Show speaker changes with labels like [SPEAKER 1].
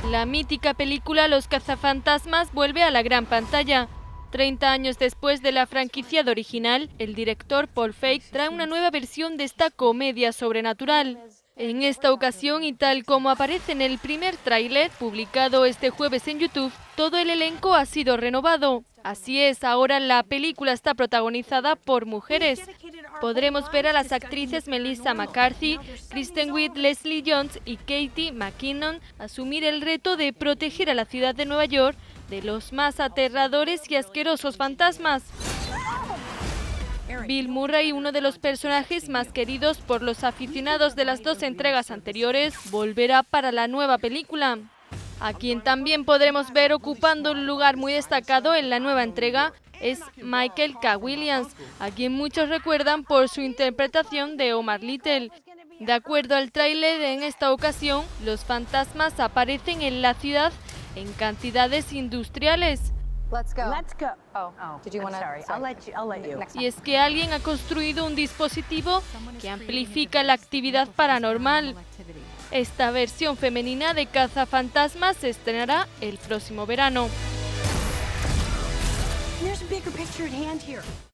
[SPEAKER 1] La mítica película Los cazafantasmas vuelve a la gran pantalla. 30 años después de la franquicia original, el director Paul Feig trae una nueva versión de esta comedia sobrenatural. En esta ocasión, y tal como aparece en el primer tráiler publicado este jueves en YouTube, todo el elenco ha sido renovado. Así es, ahora la película está protagonizada por mujeres. Podremos ver a las actrices Melissa McCarthy, Kristen Wiig, Leslie Jones y Katie McKinnon asumir el reto de proteger a la ciudad de Nueva York de los más aterradores y asquerosos fantasmas. Bill Murray, uno de los personajes más queridos por los aficionados de las dos entregas anteriores, volverá para la nueva película. A quien también podremos ver ocupando un lugar muy destacado en la nueva entrega es Michael K. Williams, a quien muchos recuerdan por su interpretación de Omar Little. De acuerdo al tráiler, en esta ocasión, los fantasmas aparecen en la ciudad en cantidades industriales. Y es que alguien ha construido un dispositivo que amplifica la actividad paranormal. Esta versión femenina de Cazafantasmas se estrenará el próximo verano.